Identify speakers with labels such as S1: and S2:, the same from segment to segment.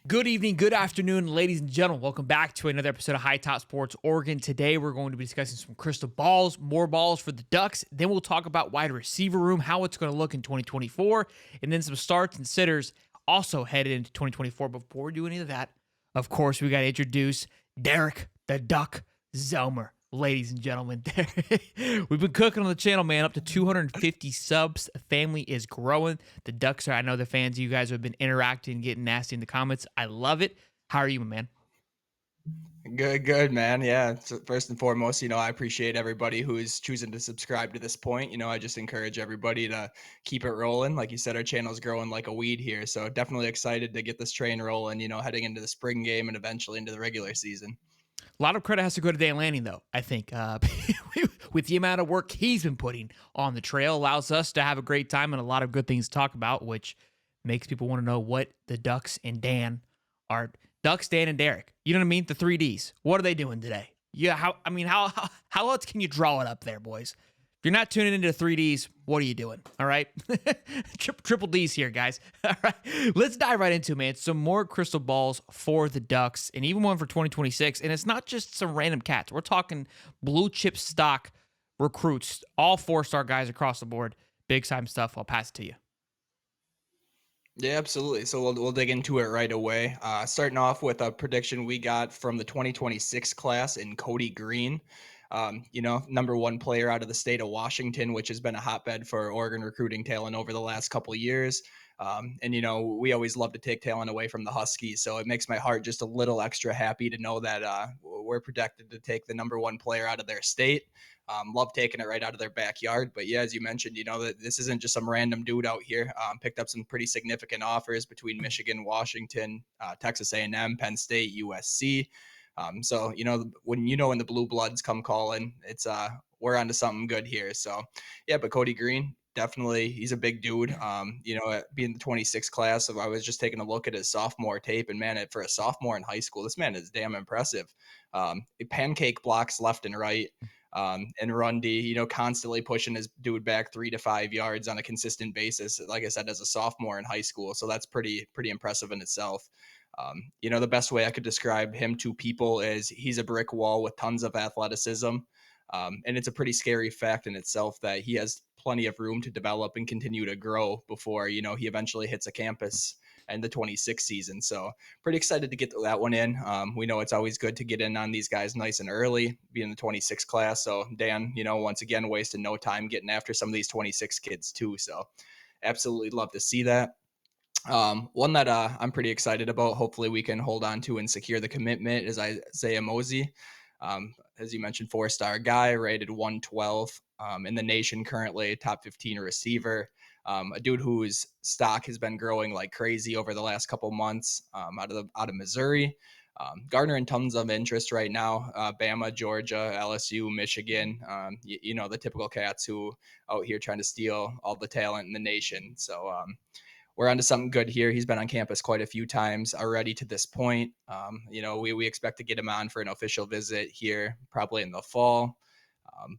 S1: Good evening, good afternoon, ladies and gentlemen. Welcome back to another episode of High Top Sports Oregon. Today, we're going to be discussing some crystal balls, more balls for the Ducks. Then we'll talk about wide receiver room, how it's going to look in 2024, and then some starts and sitters also headed into 2024. Before we do any of that, of course, we got to introduce Derek the Duck Zelmer. Ladies and gentlemen, we've been cooking on the channel, man. Up to 250 subs. The family is growing. The Ducks are, I know the fans, you guys have been interacting, getting nasty in the comments. I love it. How are you, my man?
S2: Good, man. Yeah. So first and foremost, I appreciate everybody who is choosing to subscribe to this point. I just encourage everybody to keep it rolling. Like you said, our channel's growing like a weed here. So definitely excited to get this train rolling, heading into the spring game and eventually into the regular season.
S1: A lot of credit has to go to Dan Lanning, though. I think with the amount of work he's been putting on the trail, allows us to have a great time and a lot of good things to talk about, which makes people want to know what the Ducks and Dan are. Ducks, Dan, and Derek. You know what I mean? The three Ds. What are they doing today? Yeah. How else can you draw it up there, boys? If you're not tuning into the 3Ds, what are you doing? All right. Triple D's here, guys. All right. Let's dive right into it, man. Some more crystal balls for the Ducks and even one for 2026. And it's not just some random cats. We're talking blue chip stock recruits, all 4-star guys across the board. Big time stuff. I'll pass it to you.
S2: Yeah, absolutely. So we'll dig into it right away. Starting off with a prediction we got from the 2026 class in Cody Green. Number one player out of the state of Washington, which has been a hotbed for Oregon recruiting talent over the last couple of years. And we always love to take talent away from the Huskies. So it makes my heart just a little extra happy to know that we're projected to take the number one player out of their state. Love taking it right out of their backyard. But yeah, as you mentioned, that this isn't just some random dude out here. Picked up some pretty significant offers between Michigan, Washington, Texas A&M, Penn State, USC. When the blue bloods come calling, it's we're onto something good here. So yeah, but Cody Green, definitely, he's a big dude. Being the 26 class, I was just taking a look at his sophomore tape, and man, for a sophomore in high school, this man is damn impressive. Pancake blocks left and right. And Rundy, constantly pushing his dude back 3 to 5 yards on a consistent basis. Like I said, as a sophomore in high school, so that's pretty impressive in itself. The best way I could describe him to people is he's a brick wall with tons of athleticism. And it's a pretty scary fact in itself that he has plenty of room to develop and continue to grow before, he eventually hits a campus and the 26 season. So pretty excited to get that one in. We know it's always good to get in on these guys nice and early, being the 26 class. So Dan, once again, wasted no time getting after some of these 26 kids too. So absolutely love to see that. One that I'm pretty excited about. Hopefully, we can hold on to and secure the commitment is Isaiah Mosey. As you mentioned, 4-star guy, rated 112 in the nation currently, top 15 receiver. A dude whose stock has been growing like crazy over the last couple months out of Missouri. Garnering tons of interest right now. Bama, Georgia, LSU, Michigan. The typical cats who out here trying to steal all the talent in the nation. So we're onto something good here. He's been on campus quite a few times already to this point. We expect to get him on for an official visit here probably in the fall.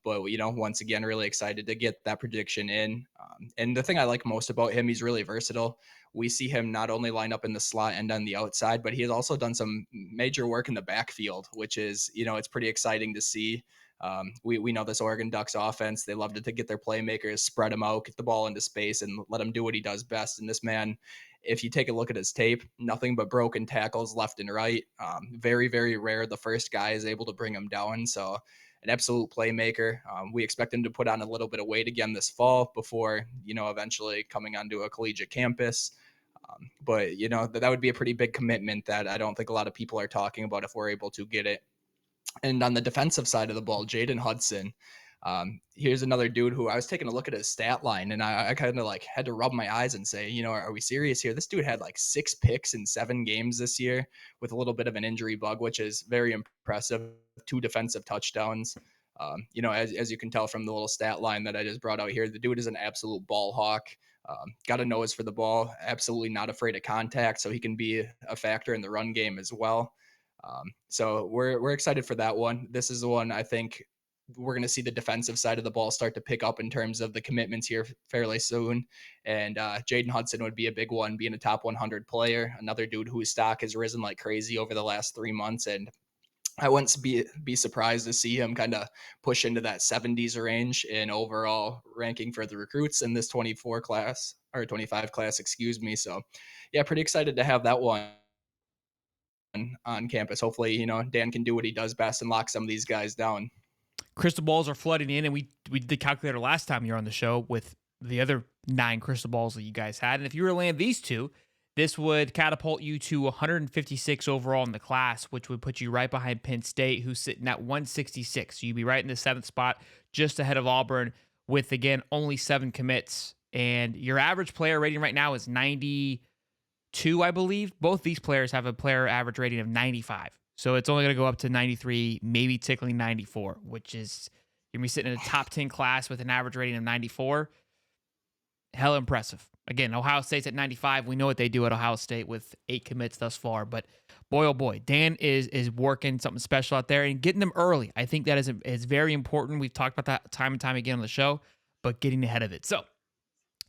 S2: But once again, really excited to get that prediction in. And the thing I like most about him, he's really versatile. We see him not only line up in the slot and on the outside, but he has also done some major work in the backfield, which is, it's pretty exciting to see. We know this Oregon Ducks offense. They love to get their playmakers, spread them out, get the ball into space, and let him do what he does best. And this man, if you take a look at his tape, nothing but broken tackles left and right. Very, very rare the first guy is able to bring him down. So an absolute playmaker. We expect him to put on a little bit of weight again this fall before, eventually coming onto a collegiate campus. But that would be a pretty big commitment that I don't think a lot of people are talking about if we're able to get it. And on the defensive side of the ball, Jaden Hudson. Here's another dude who I was taking a look at his stat line, and I kind of like had to rub my eyes and say, are we serious here? This dude had like 6 picks in 7 games this year with a little bit of an injury bug, which is very impressive. 2 defensive touchdowns. As you can tell from the little stat line that I just brought out here, the dude is an absolute ball hawk. Got a nose for the ball, absolutely not afraid of contact, so he can be a factor in the run game as well. So we're excited for that one. This is the one I think we're going to see the defensive side of the ball start to pick up in terms of the commitments here fairly soon. And Jaden Hudson would be a big one, being a top 100 player, another dude whose stock has risen like crazy over the last 3 months. And I wouldn't be surprised to see him kind of push into that 70s range in overall ranking for the recruits in this 24 class or 25 class, excuse me. So, yeah, pretty excited to have that one on campus. Hopefully, Dan can do what he does best and lock some of these guys down.
S1: Crystal balls are flooding in, and we did the calculator last time you were on the show with the other 9 crystal balls that you guys had. And if you were to land these two, this would catapult you to 156 overall in the class, which would put you right behind Penn State, who's sitting at 166. So you'd be right in the 7th spot, just ahead of Auburn, with again only 7 commits. And your average player rating right now is 92, I believe. Both these players have a player average rating of 95. So it's only going to go up to 93, maybe tickling 94, which is you're going to be sitting in a top 10 class with an average rating of 94. Hell impressive. Again, Ohio State's at 95. We know what they do at Ohio State with 8 commits thus far. But boy, oh boy, Dan is working something special out there and getting them early. I think that is very important. We've talked about that time and time again on the show, but getting ahead of it. So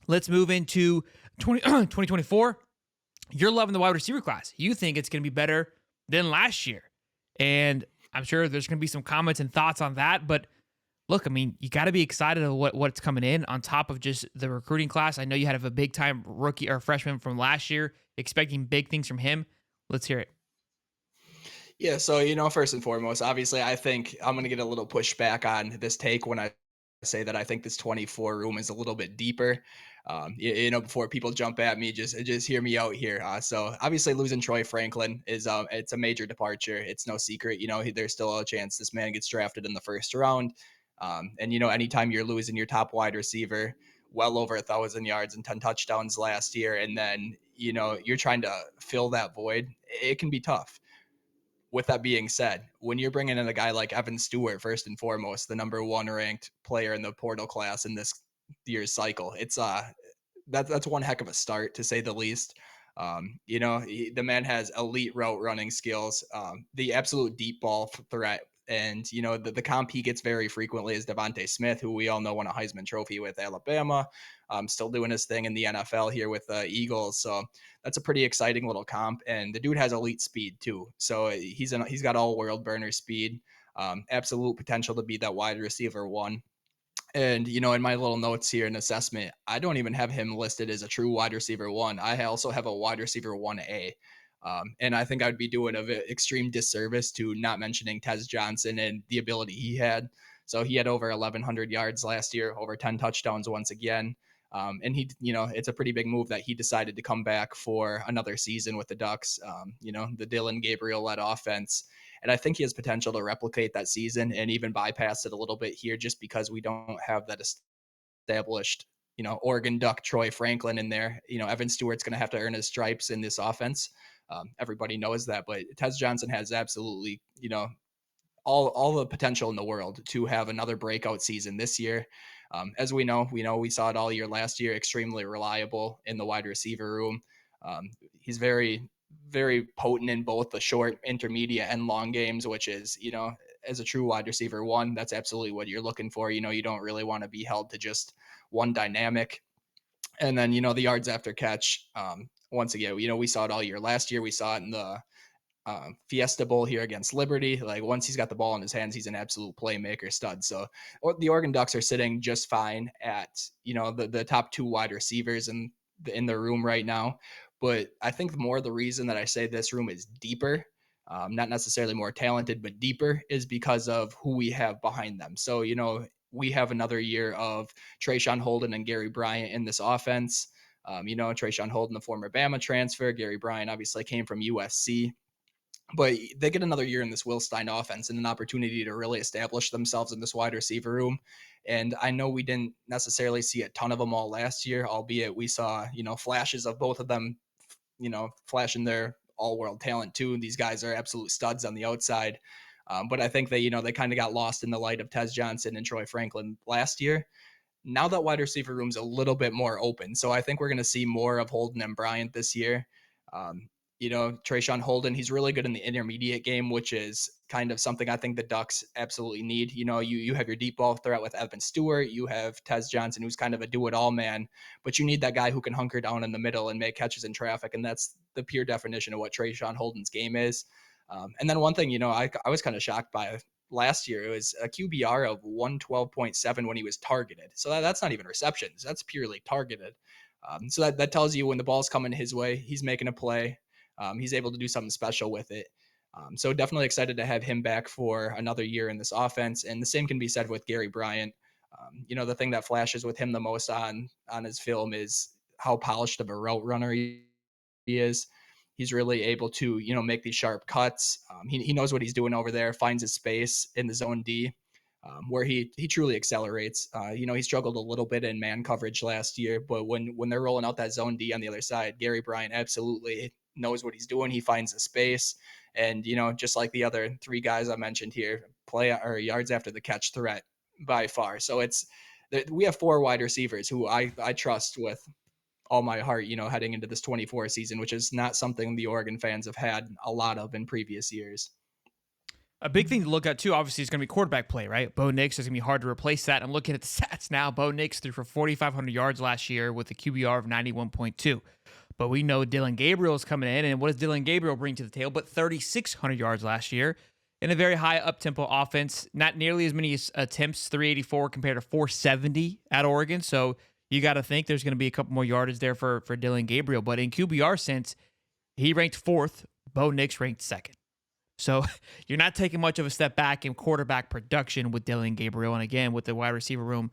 S1: let's move into 2024. You're loving the wide receiver class. You think it's going to be better than last year. And I'm sure there's going to be some comments and thoughts on that. But look, I mean, you got to be excited of what's coming in on top of just the recruiting class. I know you had a big time rookie or freshman from last year, expecting big things from him. Let's hear it.
S2: Yeah, so first and foremost, obviously, I think I'm going to get a little pushback on this take when I say that I think this 24 room is a little bit deeper. Before people jump at me, just hear me out here. So obviously, losing Troy Franklin is it's a major departure. It's no secret. There's still a chance this man gets drafted in the first round. And anytime you're losing your top wide receiver, well over 1,000 yards and 10 touchdowns last year, and then you're trying to fill that void, it can be tough. With that being said, when you're bringing in a guy like Evan Stewart, first and foremost, the number 1 ranked player in the portal class in this year's cycle, it's that's one heck of a start to say the least. The man has elite route running skills, the absolute deep ball threat. And, the comp he gets very frequently is Devontae Smith, who we all know won a Heisman Trophy with Alabama, still doing his thing in the NFL here with the Eagles. So that's a pretty exciting little comp. And the dude has elite speed too. So he's got all world burner speed, absolute potential to be that wide receiver 1. And, in my little notes here in assessment, I don't even have him listed as a true wide receiver 1. I also have a wide receiver 1A. And I think I'd be doing an extreme disservice to not mentioning Tez Johnson and the ability he had. So he had over 1,100 yards last year, over 10 touchdowns once again. And it's a pretty big move that he decided to come back for another season with the Ducks, the Dillon Gabriel-led offense. And I think he has potential to replicate that season and even bypass it a little bit here just because we don't have that established, Oregon Duck Troy Franklin in there. Evan Stewart's going to have to earn his stripes in this offense. Everybody knows that, but Tez Johnson has absolutely, all the potential in the world to have another breakout season this year. As we saw it all year last year, extremely reliable in the wide receiver room. He's very, very potent in both the short, intermediate, and long games, which is, as a true wide receiver 1, that's absolutely what you're looking for. You don't really want to be held to just one dynamic. And then, the yards after catch, once again, we saw it all year last year. We saw it in the Fiesta Bowl here against Liberty. Like once he's got the ball in his hands, he's an absolute playmaker stud. So the Oregon Ducks are sitting just fine at, the top 2 wide receivers in the room right now. But I think more the reason that I say this room is deeper, not necessarily more talented, but deeper, is because of who we have behind them. So, we have another year of Trayshawn Holden and Gary Bryant in this offense. Trayshawn Holden, the former Bama transfer. Gary Bryant obviously came from USC. But they get another year in this Will Stein offense and an opportunity to really establish themselves in this wide receiver room. And I know we didn't necessarily see a ton of them all last year, albeit we saw, flashes of both of them, flashing their all-world talent too. These guys are absolute studs on the outside. But I think they kind of got lost in the light of Tez Johnson and Troy Franklin last year. Now that wide receiver room's a little bit more open. So I think we're going to see more of Holden and Bryant this year. You know, Trayshawn Holden, he's really good in the intermediate game, which is kind of something I think the Ducks absolutely need. You know, you have your deep ball threat with Evan Stewart, you have Tez Johnson, who's kind of a do-it-all man, but you need that guy who can hunker down in the middle and make catches in traffic, and that's the pure definition of what Trayshawn Holden's game is. And then one thing, you know, I was kind of shocked by last year. It was a QBR of 112.7 when he was targeted. So that's not even receptions. That's purely targeted. So that tells you when the ball's coming his way, he's making a play. He's able to do something special with it. So definitely excited to have him back for another year in this offense. And the same can be said with Gary Bryant. You know, the thing that flashes with him the most on his film is how polished of a route runner he is. He's really able to, you know, make these sharp cuts. He knows what he's doing over there, finds his space in the zone D, where he truly accelerates. You know, he struggled a little bit in man coverage last year, but when they're rolling out that zone D on the other side, Gary Bryant absolutely knows what he's doing. He finds the space, and you know, just like the other three guys I mentioned here, play or yards after the catch threat by far. So it's we have four wide receivers who I trust with all my heart, you know, heading into this 24 season, which is not something the Oregon fans have had a lot of in previous years.
S1: A big thing to look at too, obviously, is going to be quarterback play, right? Bo Nix is going to be hard to replace that. I'm looking at the stats now. Bo Nix threw for 4,500 yards last year with a QBR of 91.2. But we know Dylan Gabriel is coming in, and what does Dylan Gabriel bring to the table? But 3,600 yards last year in a very high up-tempo offense. Not nearly as many attempts, 384 compared to 470 at Oregon. So you got to think there's going to be a couple more yardage there for Dylan Gabriel. But in QBR sense, he ranked fourth. Bo Nix ranked second. So you're not taking much of a step back in quarterback production with Dylan Gabriel. And again, with the wide receiver room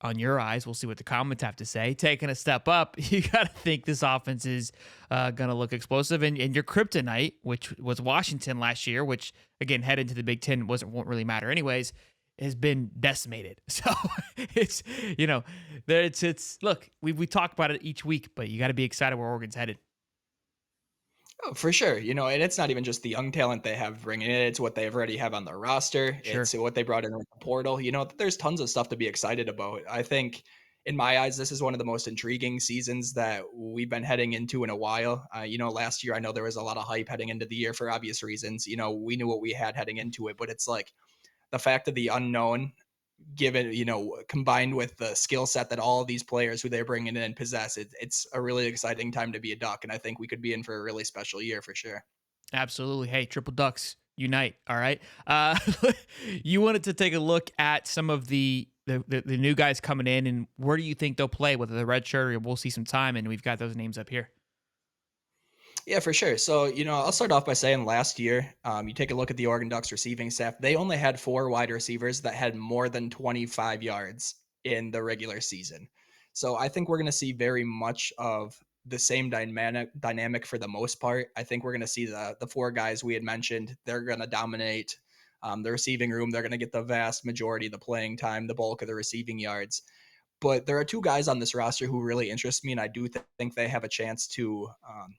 S1: on your eyes, we'll see what the comments have to say. Taking a step up, you got to think this offense is going to look explosive. And your kryptonite, which was Washington last year, which again, head into the Big Ten won't really matter anyways, has been decimated. So it's, you know, it's look, we talk about it each week, but you got to be excited where Oregon's headed.
S2: Oh, for sure. You know, and it's not even just the young talent they have bringing in, it's what they already have on their roster.
S1: Sure.
S2: It's what they brought in with the portal. You know, there's tons of stuff to be excited about. I think in my eyes, this is one of the most intriguing seasons that we've been heading into in a while. You know, last year, I know there was a lot of hype heading into the year for obvious reasons. You know, we knew what we had heading into it, but it's like the fact of the unknown given, you know, combined with the skill set that all of these players who they're bringing in possess, it's a really exciting time to be a Duck. And I think we could be in for a really special year for sure.
S1: Absolutely. Hey, Triple Ducks unite. All right. You wanted to take a look at some of the new guys coming in, and where do you think they'll play? Whether the red shirt or we'll see some time, and we've got those names up here.
S2: Yeah, for sure. So, you know, I'll start off by saying last year, you take a look at the Oregon Ducks receiving staff, they only had four wide receivers that had more than 25 yards in the regular season. So I think we're going to see very much of the same dynamic for the most part. I think we're going to see the four guys we had mentioned. They're going to dominate the receiving room. They're going to get the vast majority of the playing time, the bulk of the receiving yards. But there are two guys on this roster who really interest me, and I do think they have a chance to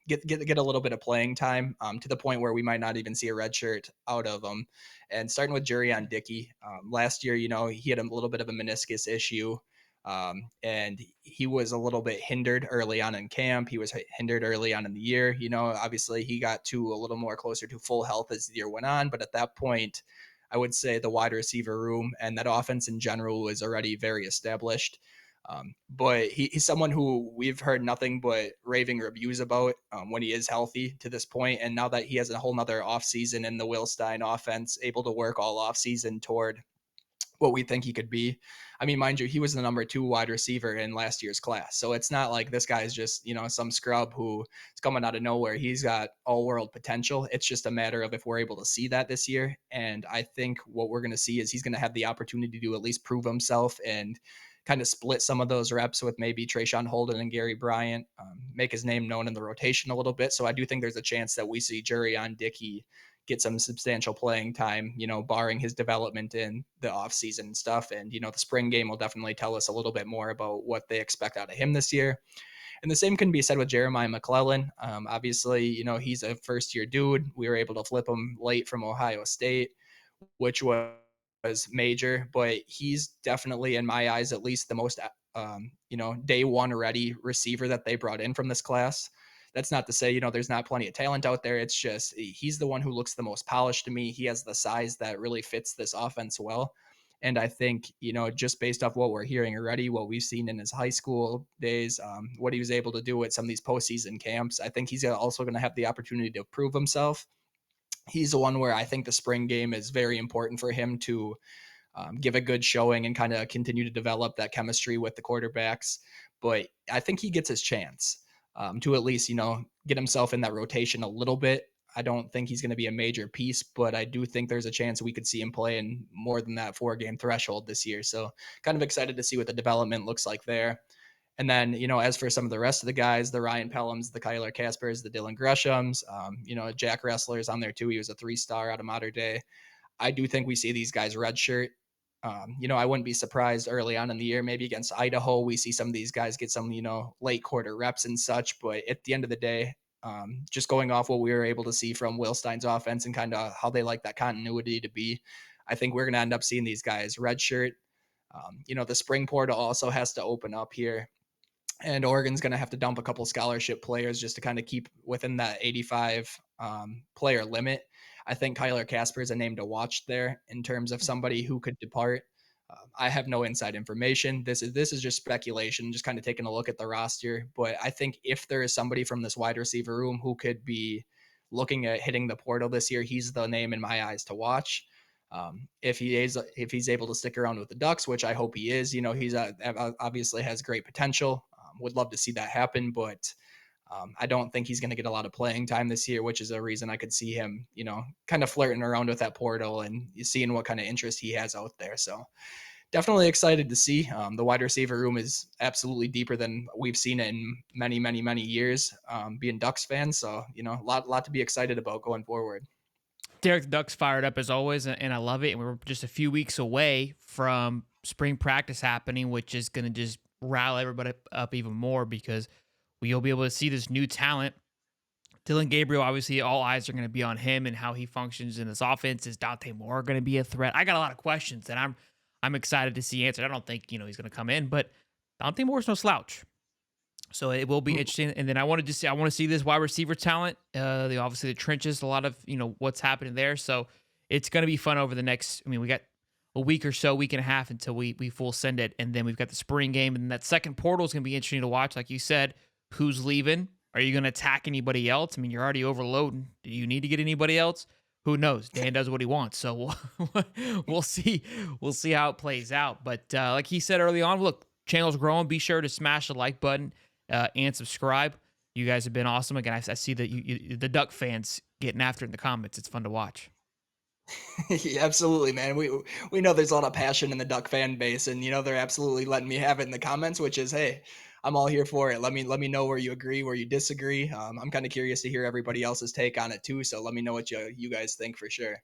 S2: get a little bit of playing time to the point where we might not even see a red shirt out of them. And starting with Jurion Dickey, last year, you know, he had a little bit of a meniscus issue, and he was a little bit hindered early on in camp. He was hindered early on in the year. You know, obviously he got to a little more closer to full health as the year went on, but at that point, I would say the wide receiver room and that offense in general was already very established. But he's someone who we've heard nothing but raving reviews about when he is healthy to this point. And now that he has a whole nother offseason in the Will Stein offense, able to work all offseason toward what we think he could be. I mean, mind you, he was the number 2 wide receiver in last year's class. So it's not like this guy is just, you know, some scrub who is coming out of nowhere. He's got all world potential. It's just a matter of if we're able to see that this year. And I think what we're going to see is he's going to have the opportunity to at least prove himself and kind of split some of those reps with maybe Trayshawn Holden and Gary Bryant, make his name known in the rotation a little bit. So I do think there's a chance that we see Jurion Dickey get some substantial playing time, you know, barring his development in the offseason and stuff. And, you know, the spring game will definitely tell us a little bit more about what they expect out of him this year. And the same can be said with Jeremiah McClellan. Obviously, you know, he's a first year dude. We were able to flip him late from Ohio State, which was major, but he's definitely, in my eyes, at least the most, you know, day one ready receiver that they brought in from this class. That's not to say, you know, there's not plenty of talent out there. It's just he's the one who looks the most polished to me. He has the size that really fits this offense well. And I think, you know, just based off what we're hearing already, what we've seen in his high school days, what he was able to do at some of these postseason camps, I think he's also going to have the opportunity to prove himself. He's the one where I think the spring game is very important for him to give a good showing and kind of continue to develop that chemistry with the quarterbacks. But I think he gets his chance to at least, you know, get himself in that rotation a little bit. I don't think he's going to be a major piece, but I do think there's a chance we could see him play in more than that 4 game threshold this year. So kind of excited to see what the development looks like there. And then, you know, as for some of the rest of the guys, the Ryan Pellams, the Kyler Caspers, the Dylan Greshams, you know, Jack Wrestler's on there too. He was a 3-star out of Mater Dei. I do think we see these guys redshirt. You know, I wouldn't be surprised early on in the year, maybe against Idaho, we see some of these guys get some, you know, late quarter reps and such. But at the end of the day, just going off what we were able to see from Will Stein's offense and kind of how they like that continuity to be, I think we're going to end up seeing these guys redshirt. You know, the spring portal also has to open up here, and Oregon's going to have to dump a couple scholarship players just to kind of keep within that 85 player limit. I think Kyler Casper is a name to watch there in terms of somebody who could depart. I have no inside information. This is just speculation, just kind of taking a look at the roster. But I think if there is somebody from this wide receiver room who could be looking at hitting the portal this year, he's the name in my eyes to watch. If he's able to stick around with the Ducks, which I hope he is, you know, he's obviously has great potential. Would love to see that happen, but I don't think he's going to get a lot of playing time this year, which is a reason I could see him, you know, kind of flirting around with that portal and seeing what kind of interest he has out there. So definitely excited to see. The wide receiver room is absolutely deeper than we've seen it in many, many, many years, being Ducks fans. So, you know, a lot to be excited about going forward.
S1: Derek Duck's fired up as always, and I love it. And we're just a few weeks away from spring practice happening, which is going to just rile everybody up even more because we'll be able to see this new talent. Dylan Gabriel, obviously, all eyes are going to be on him and how he functions in this offense. Is Dante Moore going to be a threat? I got a lot of questions, and I'm excited to see answered. I don't think he's going to come in, but Dante Moore's no slouch. So it will be interesting. And then I want to see this wide receiver talent. Obviously the trenches, a lot of what's happening there. So it's going to be fun over the next. I mean, we got a week or so, week and a half until we full send it, and then we've got the spring game, and that second portal is going to be interesting to watch. Like you said, who's leaving? Are you going to attack anybody else? I mean, you're already overloading. Do you need to get anybody else? Who knows? Dan does what he wants, so we'll see. We'll see how it plays out. But like he said early on, look, channel's growing. Be sure to smash the like button. And subscribe. You guys have been awesome. Again, I see that the Duck fans getting after it in the comments. It's fun to watch.
S2: Yeah, absolutely, man. We know there's a lot of passion in the Duck fan base, and you know they're absolutely letting me have it in the comments, which is, hey, I'm all here for it. Let me know where you agree, where you disagree. I'm kind of curious to hear everybody else's take on it too. So let me know what you guys think for sure.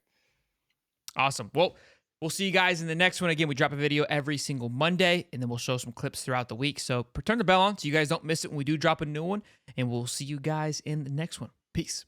S1: Awesome. Well, we'll see you guys in the next one. Again, we drop a video every single Monday, and then we'll show some clips throughout the week. So turn the bell on so you guys don't miss it when we do drop a new one, and we'll see you guys in the next one. Peace.